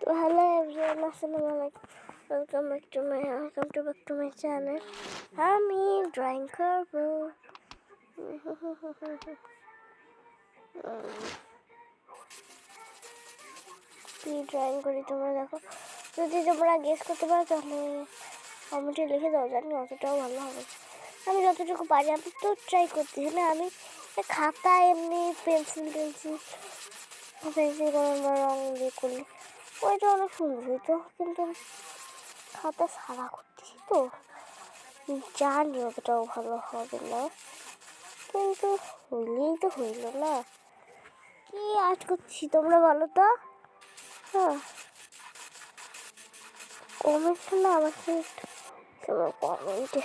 তো hello everyone, আসসালামু আলাইকুম। Welcome back to my channel. আমি ড্রয়িং করবো। কি ড্রয়িং করি তোমরা দেখো। যদি তোমরা গেস করতে পারো তাহলে কমেন্টে লিখে দাও, জানি অতটাও ভালো হবে। আমি যতটুকু পারি আমি তো ট্রাই করতেছি না। আমি খাতা এমনি পেন্সিল করে রঙ দিয়ে করলে ওইটা অনেক সুন্দর হইতো, কিন্তু খাতা সারা করতেছি তো জানি অতটাও ভালো হবে না, কিন্তু হইলেই তো হইল না। কি আর্ট করছি তোমরা বলো তো? হ্যাঁ, কমেন্ট না আমাকে তোমার কমেন্টে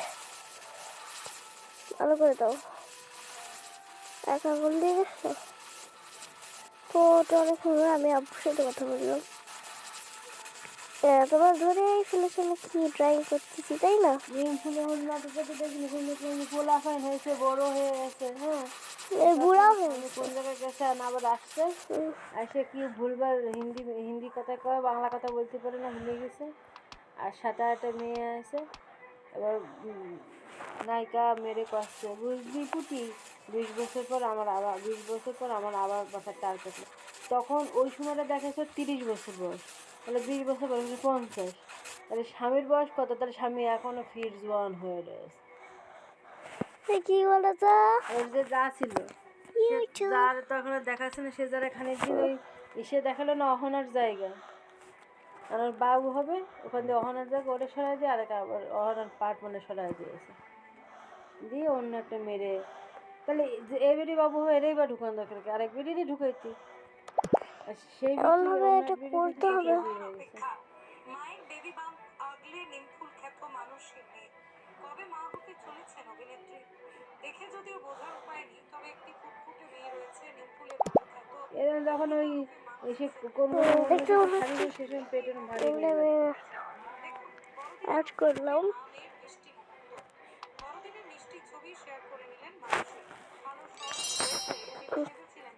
ভালো করে দাও। একা বলতে গেছো তো ওটা অনেক সুন্দর। আমি আব্বুর সাথে কথা বললাম, তোমার ধরে শুনেছি কি ড্রয়িং করতেছি, তাই না? ফুলে নাটকে তো দেখিনি, কিন্তু গোলাফাই হয়েছে, বড় হয়ে গেছে। হ্যাঁ, বুড়াও আমি হয়েছে। কোন জায়গায় গেছে আবার আসছে, এসে কি ভুলবার হিন্দি কথা কয়, বাংলা কথা বলতে পারে না, ভুলে গেছে। আর সাথে একটা মেয়ে আছে, এবার নায়িকা মেরে কষছে, বুঝলি পুটি 20 বছর পর আমার আবার মাথার টাল কাটলো। তখন ওই সময়টা দেখেছে 30 বছর বয়স, তাহলে 20 বছর বয়স 50। তাহলে স্বামীর বয়স কত? তাহলে স্বামী এখনো ফিট জোয়ান হয়ে রয়েছে। কি বলো তো? ওর যে যা ছিল, যার তখন দেখাচ্ছে না, সে যারা খানিক দিন ওই এসে দেখালো না অহনার জায়গা, আর ওর বাবু হবে ওখান দিয়ে অহনার জায়গা ওটা সরাই দিয়ে আরেক আবার অহনার পাট মানে সরাই দিয়েছে, দিয়ে অন্য একটা মেরে। তাহলে যে এবারই বাবু হবে এরাই বা ঢুকান দরকার, আরেক বেরিয়ে ঢুকাইতি, সেই এমনভাবে এটা করতে হবে। মায়ের বেবি বাম্প আগলে নিমফুল খ্যাত মানসী মেয়ে কবে মা হতে চলেছেন অভিনেত্রী দেখে যদিও বোঝার উপায় নেই, তবে একটি ফুটফুটে মেয়ে রয়েছে নিমফুলের মতো খ্যাত। এরা যখন ওই এসে কোনো সেসব পেটের ভারী হয়ে অ্যাড করলাম। বড়দিনের মিষ্টি ছবি শেয়ার করে নিলেন মানুষে। ভালো শর্ট ড্রেসে তিনি সেজেছিলেন।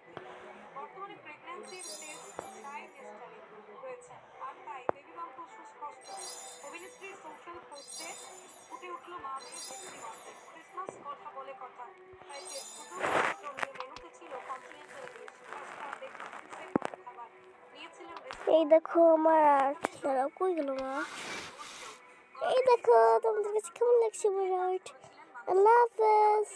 বর্তমানে প্রেগন্যান্সির স্টেজ ট্রাইমেস্টারে রয়েছেন, আর তাই বেবি বাম্প সুস্পষ্ট। অভিনেত্রীর সোশ্যাল পোস্টে ফুটে উঠল মা মেয়ের মিষ্টি গন্ধে। ক্রিসমাস কথা বলে কথা, তাই ফেসবুকেও ছবি জমিয়ে মেনুতে ছিল কন্টিনেন্টাল ডিশ, পাস্তা, বেকন কুসের মতো খাবার নিয়েছিলেন। এই দেখো আমার আর্ট, দাঁড়াও কই গেল মা? এই দেখো তোমাদের কাছে কেমন লাগছে আমার আর্ট? আল্লাহ হাফেজ।